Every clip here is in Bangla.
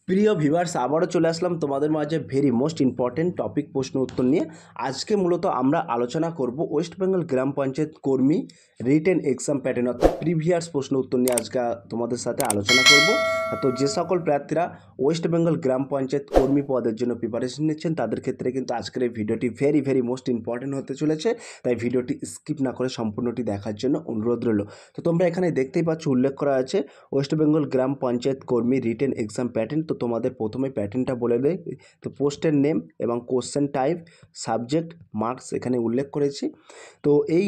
প্রিয় ভিউয়ার্স, আবারও চলে আসলাম তোমাদের মাঝে ভেরি মোস্ট ইম্পর্টেন্ট টপিক প্রশ্ন উত্তর নিয়ে। আজকে মূলত আমরা আলোচনা করব ওয়েস্ট বেঙ্গল গ্রাম পঞ্চায়েত কর্মী রিটেন এক্সাম প্যাটার্ন অর্থাৎ প্রিভিয়াস প্রশ্ন উত্তর নিয়ে আজকে তোমাদের সাথে আলোচনা করব। তো যে সকল প্রার্থীরা ওয়েস্ট বেঙ্গল গ্রাম পঞ্চায়েত কর্মী পদের জন্য প্রিপারেশন নিচ্ছেন তাদের ক্ষেত্রে কিন্তু আজকের এই ভিডিওটি ভেরি মোস্ট ইম্পর্টেন্ট হতে চলেছে, তাই ভিডিওটি স্কিপ না করে সম্পূর্ণটি দেখার জন্য অনুরোধ রইল। তো তোমরা এখানে দেখতেই পাচ্ছ উল্লেখ করা আছে ওয়েস্ট বেঙ্গল গ্রাম পঞ্চায়েত কর্মী রিটেন এক্সাম প্যাটার্ন। তো তোমাদের প্রথমে প্যাটার্নটা বলে দেয়। তো পোস্টের নেম এবং কোশ্চেন টাইপ, সাবজেক্ট, মার্কস এখানে উল্লেখ করেছি। তো এই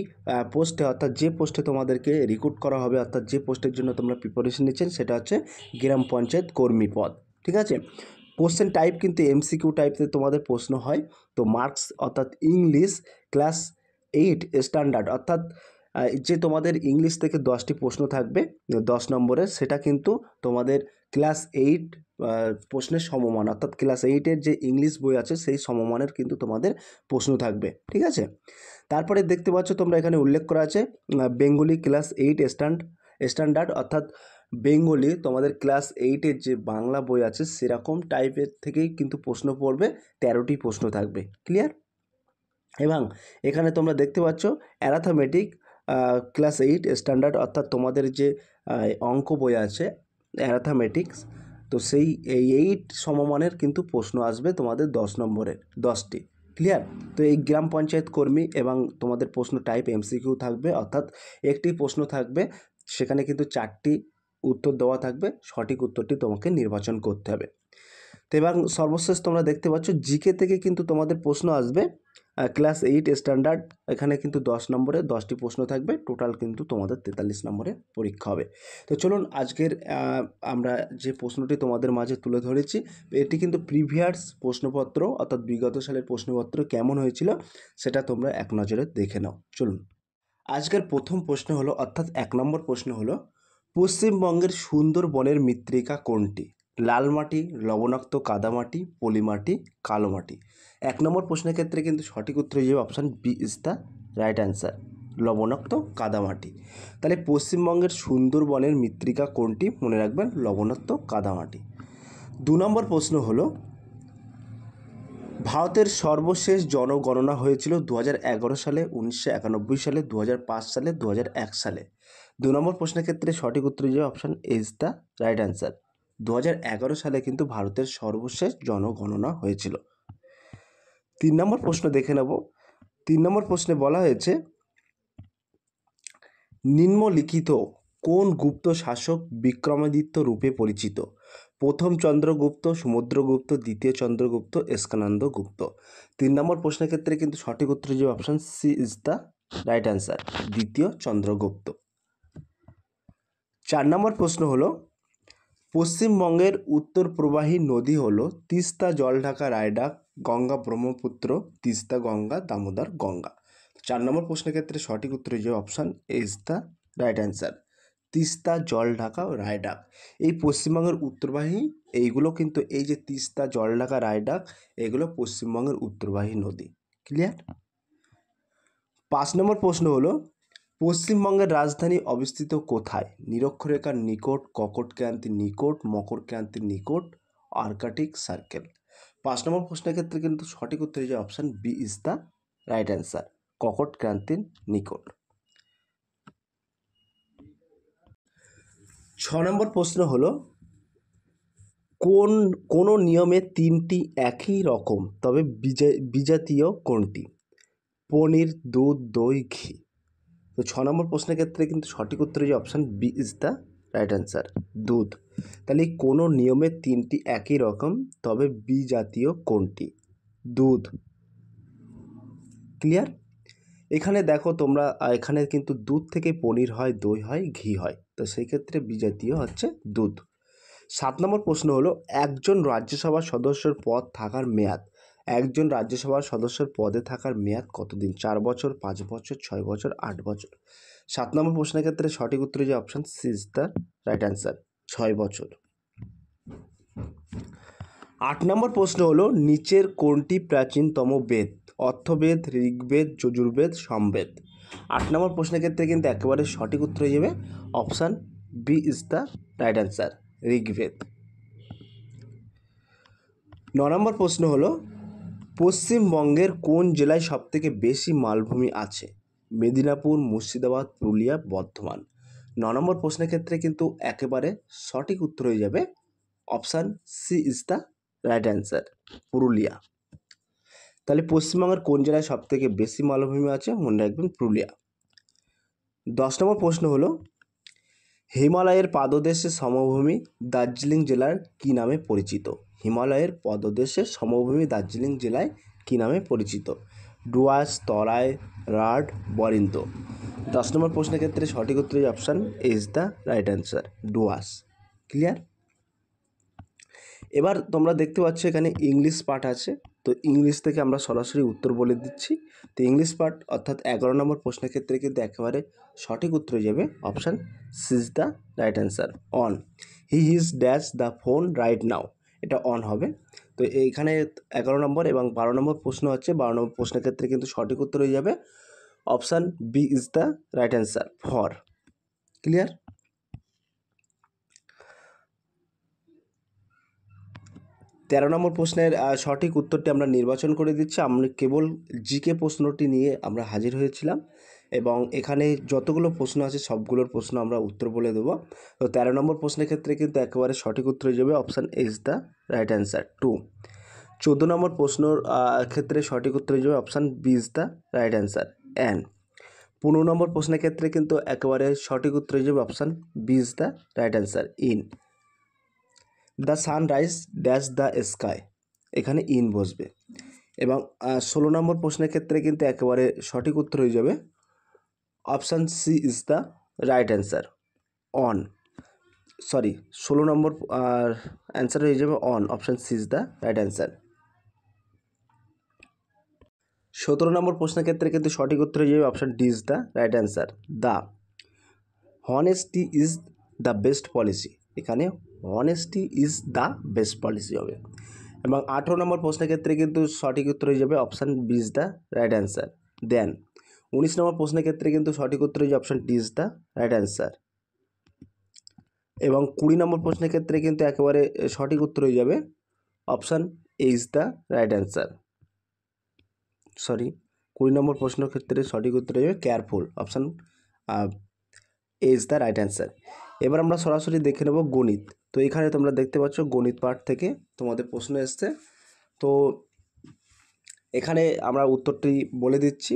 পোস্টে অর্থাৎ যে পোস্টে তোমাদেরকে রিক্রুট করা হবে অর্থাৎ যে পোস্টের জন্য তোমরা প্রিপারেশন নিচ্ছেন সেটা হচ্ছে গ্রাম পঞ্চায়েত কর্মী পদ, ঠিক আছে। কোশ্চেন টাইপ কিন্তু এমসিকিউ টাইপে তোমাদের প্রশ্ন হয়। তো মার্কস অর্থাৎ ইংলিশ ক্লাস 8 স্ট্যান্ডার্ড অর্থাৎ যে তোমাদের ইংলিশ থেকে 10টি প্রশ্ন থাকবে 10 নম্বরের, সেটা কিন্তু তোমাদের ক্লাস 8 প্রশ্নের সমমান অর্থাৎ ক্লাস 8-এর যে ইংলিশ বই আছে সেই সমমানের কিন্তু তোমাদের প্রশ্ন থাকবে, ঠিক আছে। তারপরে দেখতে পাচ্ছ তোমরা এখানে উল্লেখ করা আছে বেঙ্গলি ক্লাস 8 স্ট্যান্ডার্ড অর্থাৎ বেঙ্গলি তোমাদের ক্লাস 8-এর যে বাংলা বই আছে সেরকম টাইপের থেকেই কিন্তু প্রশ্ন পড়বে, 13টি প্রশ্ন থাকবে, ক্লিয়ার। এবং এখানে তোমরা দেখতে পাচ্ছ অ্যারাথমেটিক ক্লাস 8 স্ট্যান্ডার্ড অর্থাৎ তোমাদের যে অঙ্ক বই আছে অ্যারাথমেটিক্স, তো সেই 8 সমমানের কিন্তু প্রশ্ন আসবে তোমাদের 10 নম্বরের 10টি, ক্লিয়ার। তো এই গ্রাম পঞ্চায়েত কর্মী এবং তোমাদের প্রশ্ন টাইপ এমসিকিউ থাকবে অর্থাৎ একটি প্রশ্ন থাকবে, সেখানে কিন্তু 4টি উত্তর দেওয়া থাকবে, সঠিক উত্তরটি তোমাকে নির্বাচন করতে হবে। তো এবং সর্বশেষ তোমরা দেখতে পাচ্ছ জিকে থেকে কিন্তু তোমাদের প্রশ্ন আসবে ক্লাস 8 স্ট্যান্ডার্ড, এখানে কিন্তু 10 নম্বরে 10টি প্রশ্ন থাকবে, টোটাল কিন্তু তোমাদের 43 নম্বরে পরীক্ষা হবে। তো চলুন আজকের আমরা যে প্রশ্নটি তোমাদের মাঝে তুলে ধরেছি এটি কিন্তু প্রিভিয়াস প্রশ্নপত্র অর্থাৎ বিগত সালের প্রশ্নপত্র কেমন হয়েছিল সেটা তোমরা এক নজরে দেখে নাও। চলুন আজকের প্রথম প্রশ্ন হলো অর্থাৎ 1 নম্বর প্রশ্ন হলো পশ্চিমবঙ্গের সুন্দরবনের মৃত্তিকা কোনটি? লাল মাটি, লবণাক্ত কাদামাটি, পলিমাটি, কালো মাটি। 1 নম্বর প্রশ্নের ক্ষেত্রে কিন্তু সঠিক উত্তর হয়ে যাবে option B is the right answer, লবণাক্ত কাদামাটি। তাহলে পশ্চিমবঙ্গের সুন্দরবনের মৃত্তিকা কোনটি? মনে রাখবেন লবণাক্ত কাদামাটি। 2 নম্বর প্রশ্ন হলো ভারতের সর্বশেষ জনগণনা হয়েছিল 2011 সালে, 1991 সালে, 2005 সালে, 2001 সালে। 2 নম্বর প্রশ্নের ক্ষেত্রে সঠিক উত্তর হয়ে যাবে option is the right answer, 2011 সালে কিন্তু ভারতের সর্বশেষ জনগণনা হয়েছিল। 3 নম্বর প্রশ্ন দেখে নেব। 3 নম্বর প্রশ্নে বলা হয়েছে নিম্নলিখিত কোন গুপ্ত শাসক বিক্রমাদিত্য রূপে পরিচিত? প্রথম চন্দ্রগুপ্ত, সমুদ্রগুপ্ত, দ্বিতীয় চন্দ্রগুপ্ত, স্কন্দ গুপ্ত। 3 নম্বর প্রশ্নের ক্ষেত্রে কিন্তু সঠিক উত্তর যে option C is the right answer, দ্বিতীয় চন্দ্রগুপ্ত। 4 নম্বর প্রশ্ন হলো পশ্চিমবঙ্গের উত্তর প্রবাহী নদী হলো তিস্তা, জলঢাকা, রায়ডাক, গঙ্গা, ব্রহ্মপুত্র, তিস্তা, গঙ্গা, দামোদর, গঙ্গা। 4 নম্বর প্রশ্নের ক্ষেত্রে সঠিক উত্তর যে option is the right answer, Teesta, Jaldhaka, Raidak. এই পশ্চিমবঙ্গের উত্তরবাহী এইগুলো কিন্তু এই যে তিস্তা, জলঢাকা, রায়ডাক এগুলো পশ্চিমবঙ্গের উত্তরবাহী নদী, ক্লিয়ার। 5 নম্বর প্রশ্ন হলো পশ্চিমবঙ্গের রাজধানী অবস্থিত কোথায়? নিরক্ষরেখার নিকট, কর্কটক্রান্তির নিকট, মকরক্রান্তির নিকট, আর্কটিক সার্কেল। 5 নম্বর প্রশ্নের ক্ষেত্রে কিন্তু সঠিক উত্তর যে option B is the right answer, কর্কটক্রান্তির নিকট। 6 নম্বর প্রশ্ন হলো কোন নিয়মে 3টি একই রকম তবে বিজাতীয় কোনটি? পনির, দুধ, দই, ঘি। তো 6 নম্বর প্রশ্নের ক্ষেত্রে কিন্তু সঠিক উত্তর যে option B is the right answer, দুধ। তাহলে কোনো নিয়মে 3টি একই রকম তবে বিজাতীয় কোনটি? দুধ, ক্লিয়ার। এখানে দেখো তোমরা এখানে কিন্তু দুধ থেকে পনির হয়, দই হয়, ঘি হয়, তো সেই ক্ষেত্রে বিজাতীয় হচ্ছে দুধ। 7 নম্বর প্রশ্ন হলো একজন রাজ্যসভা সদস্যের পদ থাকার মেয়াদ, একজন রাজ্যসভার সদস্যের পদে থাকার মেয়াদ কতদিন? 4 বছর, 5 বছর, 6 বছর, 8 বছর। 7 নম্বর প্রশ্নের ক্ষেত্রে সঠিক উত্তর যে option C is the right answer, 6 বছর। 8 নম্বর প্রশ্ন হলো নিচের কোনটি প্রাচীনতম বেদ? অর্থবেদ, ঋগ্বেদ, যজুর্বেদ, সামবেদ। 8 নম্বর প্রশ্নের ক্ষেত্রে কিন্তু একেবারে সঠিক উত্তর হয়ে যাবে option B is the right answer, ঋগ্বেদ। নম্বর প্রশ্ন হলো পশ্চিমবঙ্গের কোন জেলায় সবথেকে বেশি মালভূমি আছে? মেদিনীপুর, মুর্শিদাবাদ, পুরুলিয়া, বর্ধমান। নম্বর প্রশ্নের ক্ষেত্রে কিন্তু একেবারে সঠিক উত্তর হয়ে যাবে option C is the right answer, Purulia. তাহলে পশ্চিমবঙ্গের কোন জেলায় সবথেকে বেশি মালভূমি আছে? মনে রাখবেন পুরুলিয়া। 10 নম্বর প্রশ্ন হলো হিমালয়ের পাদদেশে সমভূমি দার্জিলিং জেলার কী নামে পরিচিত? হিমালয়ের পদদেশে সমভূমি দার্জিলিং জেলায় কী নামে পরিচিত? ডুয়ার্স, তরাই, রাঢ়, বরিন্দ। 10 নম্বর প্রশ্নের ক্ষেত্রে সঠিক উত্তর option is the right answer, Dooars. Clear? এবার তোমরা দেখতে পাচ্ছ এখানে ইংলিশ পার্ট আছে, তো ইংলিশ থেকে আমরা সরাসরি উত্তর বলে দিচ্ছি। তো ইংলিশ পার্ট অর্থাৎ 11 নম্বর প্রশ্নের ক্ষেত্রে কিন্তু একেবারে সঠিক উত্তর হয়ে যাবে option C is the right answer, on. He is dash the phone right now, এটা অন হবে। তো এইখানে 11 নম্বর এবং 12 নম্বর প্রশ্ন হচ্ছে, 12 নম্বর প্রশ্নের ক্ষেত্রে কিন্তু সঠিক উত্তর হয়ে যাবে option B is the right answer, for. Clear? 13 নম্বর প্রশ্নের সঠিক উত্তরটি আমরা নির্বাচন করে দিচ্ছি। আমরা কেবল জিকে প্রশ্নটি নিয়ে আমরা হাজির হয়েছিলাম এবং এখানে যতগুলো প্রশ্ন আছে সবগুলোর প্রশ্ন আমরা উত্তর বলে দেবো। তো 13 নম্বর প্রশ্নের ক্ষেত্রে কিন্তু একেবারে সঠিক উত্তর হয়ে যাবে option is the right answer, 2। 14 নম্বর প্রশ্নর ক্ষেত্রে সঠিক উত্তর হয়ে যাবে option B is the right answer, an. 15 নম্বর প্রশ্নের ক্ষেত্রে কিন্তু একেবারে সঠিক উত্তর হয়ে যাবে option B is the right answer, in. The sunrise dash the sky, এখানে ইন বসবে। এবং 16 নম্বর প্রশ্নের ক্ষেত্রে কিন্তু একেবারে সঠিক উত্তর হয়ে যাবে option C is the right answer, on. 16 নম্বর অ্যান্সার হয়ে যাবে on, option C is the right answer. 17 নম্বর প্রশ্নের ক্ষেত্রে কিন্তু সঠিক উত্তর হয়ে যাবে option D is the right answer, the. Honesty is the best policy, এখানে honesty is the best policy হবে। এবং 18 নম্বর প্রশ্নের ক্ষেত্রে কিন্তু সঠিক উত্তর হয়ে যাবে option B is the right answer, then. 19 নম্বর প্রশ্নের ক্ষেত্রে কিন্তু সঠিক উত্তর হয়ে যাবে option D is the right answer. এবং 20 নম্বর প্রশ্নের ক্ষেত্রে কিন্তু একেবারে সঠিক উত্তর হয়ে যাবে option A is the right answer. 20 নম্বর প্রশ্নের ক্ষেত্রে সঠিক উত্তর হয়ে যাবে careful, option A is the right answer. এবার আমরা সরাসরি দেখে নেব গণিত। তো এখানে তোমরা দেখতে পাচ্ছ গণিত পার্ট থেকে তোমাদের প্রশ্ন এসছে। তো এখানে আমরা উত্তরটি বলে দিচ্ছি।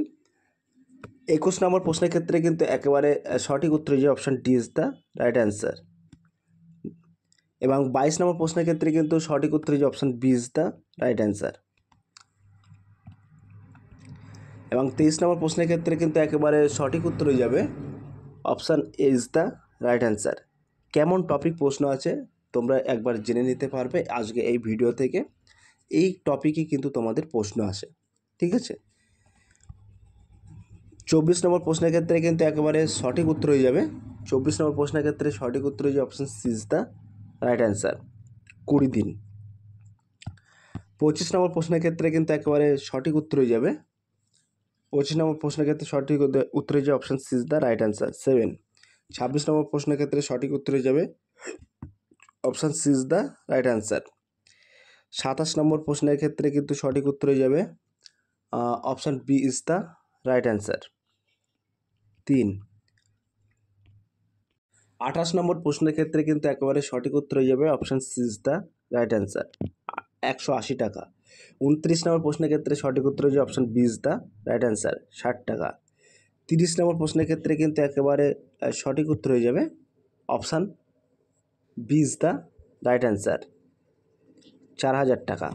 21 নম্বর প্রশ্নের ক্ষেত্রে কিন্তু একেবারে সঠিক উত্তর হয়ে যাবে option D is the right answer. এবং 22 নম্বর প্রশ্নের ক্ষেত্রে কিন্তু সঠিক উত্তর হয়ে যাবে option B is the right answer. এবং 23 নম্বর প্রশ্নের ক্ষেত্রে কিন্তু একেবারে সঠিক উত্তর হয়ে যাবে option A is the right answer. কেমন টপিক প্রশ্ন আছে তোমরা একবার জেনে নিতে পারবে আজকে এই ভিডিও থেকে। এই টপিকই কিন্তু তোমাদের প্রশ্ন আসে, ঠিক আছে। 24 নম্বর প্রশ্নের ক্ষেত্রে কিন্তু একেবারে সঠিক উত্তর হয়ে যাবে 24 নম্বর প্রশ্নের ক্ষেত্রে সঠিক উত্তর হয়ে যাবে option C is the right answer, 20 দিন। 25 নম্বর প্রশ্নের ক্ষেত্রে কিন্তু একেবারে সঠিক উত্তর হয়ে যাবে 25 নম্বর প্রশ্নের ক্ষেত্রে সঠিক উত্তর হয়ে যাবে option C is the right answer, 7। 26 নম্বর প্রশ্নের ক্ষেত্রে সঠিক উত্তর হয়ে যাবে option C is the right answer. 27 নম্বর প্রশ্নের ক্ষেত্রে কিন্তু সঠিক উত্তর হয়ে যাবে option B is the right answer, 3। 28 নম্বর প্রশ্নের ক্ষেত্রে কিন্তু একেবারে সঠিক উত্তর হয়ে যাবে option C is the right answer, 180 টাকা। 29 নম্বর প্রশ্নের ক্ষেত্রে সঠিক উত্তর হয়ে যাবে option B is the right answer, 60 টাকা। 30 নম্বর প্রশ্নের ক্ষেত্রে কিন্তু একেবারে সঠিক উত্তর হয়ে যাবে option B is the right answer, 4000 টাকা।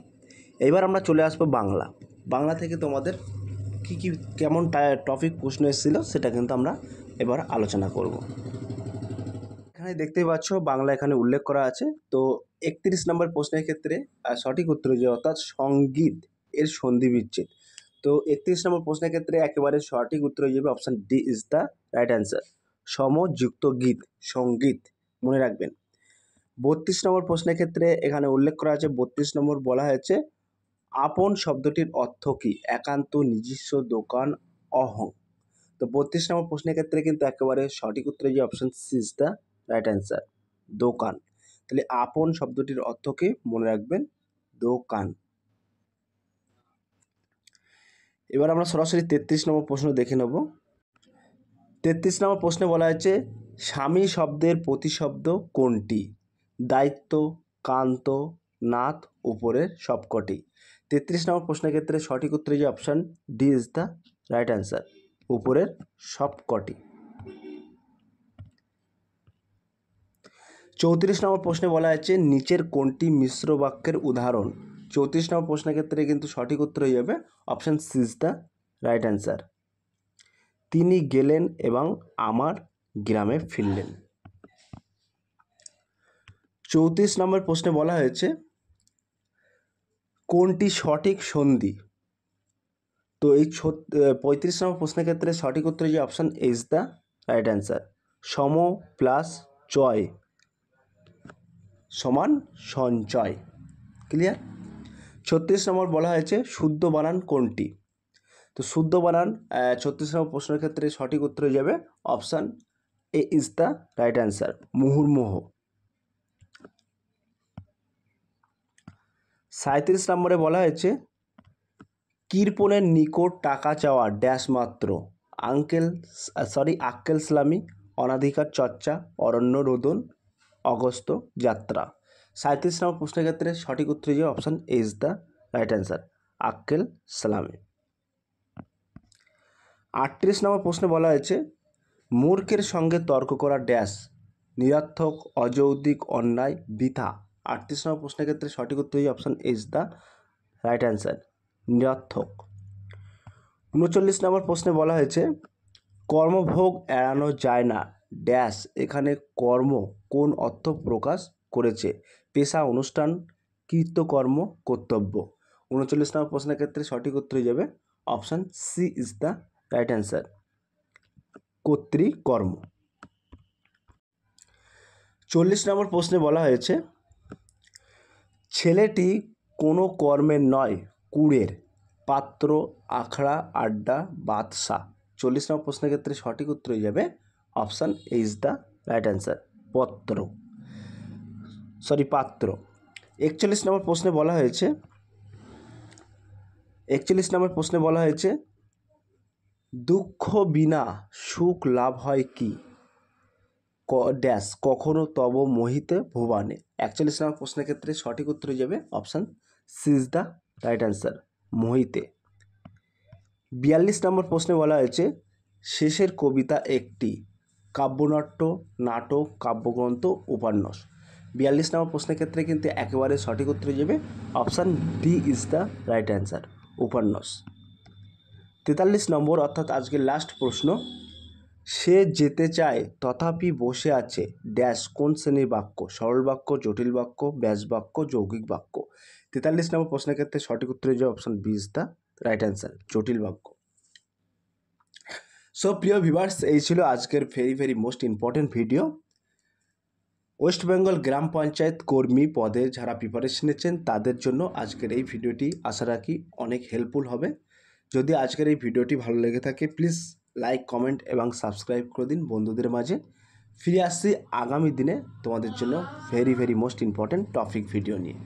এবার আমরা চলে আসবো বাংলা। বাংলা থেকে তোমাদের কী কী কেমন টপিক প্রশ্ন এসেছিল সেটা কিন্তু আমরা এবার আলোচনা করব। এখানে দেখতেই পাচ্ছ বাংলা এখানে উল্লেখ করা আছে। তো 31 নম্বর প্রশ্নের ক্ষেত্রে সঠিক উত্তর হয়ে যাবে অর্থাৎ সঙ্গীত এর সন্ধি বিচ্ছেদ। তো 31 নম্বর প্রশ্নের ক্ষেত্রে একেবারে সঠিক উত্তর হয়ে যাবে option D is the right answer, সমযুক্ত গীত, সঙ্গীত, মনে রাখবেন। 32 নম্বর প্রশ্নের ক্ষেত্রে এখানে উল্লেখ করা আছে 32 নম্বর বলা হয়েছে আপন শব্দটির অর্থ কী? একান্ত, নিজস্ব, দোকান, অহং। তো 32 নম্বর প্রশ্নের ক্ষেত্রে কিন্তু একেবারে সঠিক উত্তর হয়ে যাবে option C is the right answer, দোকান। তাহলে আপন শব্দটির অর্থ কী? মনে রাখবেন দোকান। এবার আমরা সরাসরি 33 নম্বর প্রশ্ন দেখে নেব। 33 নম্বর প্রশ্নে বলা হয়েছে স্বামী শব্দের প্রতিশব্দ কোনটি? দায়িত্ব, কান্ত, নাথ, উপরের সবকটি। 33 নম্বর প্রশ্নের ক্ষেত্রে সঠিক উত্তর যে option D is the right answer, উপরের সবকটি। 34 নম্বর প্রশ্নে বলা হয়েছে নিচের কোনটি মিশ্র বাক্যের উদাহরণ? 34 নম্বর প্রশ্নের ক্ষেত্রে কিন্তু সঠিক উত্তর হয়ে যাবে option C is the right answer. তিনি গেলেন এবং আমার গ্রামে ফিরলেন। 34 নম্বর প্রশ্নে বলা হয়েছে কোনটি সঠিক সন্ধি? তো এই 35 নম্বর প্রশ্নের ক্ষেত্রে সঠিক উত্তর যে option is the right answer. সম প্লাস চয় সমান সঞ্চয়। ক্লিয়ার? 36 নম্বর বলা হয়েছে শুদ্ধ বানান কোনটি? তো শুদ্ধ বানান 36 নম্বর প্রশ্নের ক্ষেত্রে সঠিক উত্তর হয়ে যাবে option A is the right answer, মুহুর্মুহ। 37 নম্বরে বলা হয়েছে কৃপণের নিকট টাকা চাওয়া ড্যাশ মাত্র, আক্কেল সালামি, অনাধিকার চর্চা, অরণ্য রোদন, অগস্ত যাত্রা। 37 নম্বর প্রশ্নের ক্ষেত্রে সঠিক উত্তর যে option is the right answer, আক্কেল সালামি। 38 নম্বর প্রশ্নে বলা হয়েছে মূর্খের সঙ্গে তর্ক করা ড্যাশ, নিরর্থক, অযৌক্তিক, অন্যায়, বৃথা। 38 নম্বর প্রশ্নের ক্ষেত্রে সঠিক উত্তর option is the right answer, নিরর্থক। 39 নম্বর প্রশ্নে বলা হয়েছে কর্মভোগ এড়ানো যায় না ড্যাশ, এখানে কর্ম কোন অর্থ প্রকাশ করেছে? পেশা, অনুষ্ঠান, কৃতকর্ম, কর্তব্য। 39 নম্বর প্রশ্নের ক্ষেত্রে সঠিক উত্তর হয়ে যাবে option C is the right answer, কর্তৃকর্ম। 40 নম্বর প্রশ্নে বলা হয়েছে ছেলেটি কোনো কর্মের নয় কুড়ের, পাত্র, আখড়া, আড্ডা, বাদশা। 40 নম্বর প্রশ্নের ক্ষেত্রে সঠিক উত্তর হয়ে যাবে option is the right answer, পাত্র। 41 নম্বর প্রশ্নে বলা হয়েছে দুঃখ বিনা সুখ লাভ হয় কি ড্যাশ, কখনো তব মোহিতে ভুবানে। 41 নম্বর প্রশ্নের ক্ষেত্রে সঠিক উত্তর হয়ে যাবে option C is the right answer, মোহিতে। 42 নম্বর প্রশ্নে বলা হয়েছে শেষের কবিতা একটি, কাব্যনাট্য, নাটক, কাব্যগ্রন্থ, উপন্যাস। 42 নম্বর প্রশ্নের ক্ষেত্রে কিন্তু একেবারে সঠিক উত্তর হয়ে যাবে option D is the right answer, উপন্যাস। 43 নম্বর অর্থাৎ আজকের লাস্ট প্রশ্ন সে যেতে চায় তথাপি বসে আছে ড্যাশ, কোন শ্রেণীর বাক্য? সরল বাক্য, জটিল বাক্য, ব্যাস বাক্য, যৌগিক বাক্য। 43 নম্বর প্রশ্নের ক্ষেত্রে সঠিক উত্তর হয়ে যাবে option B is the right answer, জটিল বাক্য। সো প্রিয় ভিউয়ার্স, এই ছিল আজকের very most important video. West Bengal গ্রাম পঞ্চায়েত কর্মী পদে যারা প্রিপারেশন নিচ্ছেন তাদের জন্য আজকের এই ভিডিওটি আশা রাখি অনেক হেল্পফুল হবে। যদি আজকের এই ভিডিওটি ভালো লেগে থাকে প্লিজ লাইক, কমেন্ট এবং সাবস্ক্রাইব করে দিন বন্ধুদের মাঝে। ফিরে আসছি আগামী দিনে তোমাদের জন্য very most important topic video নিয়ে।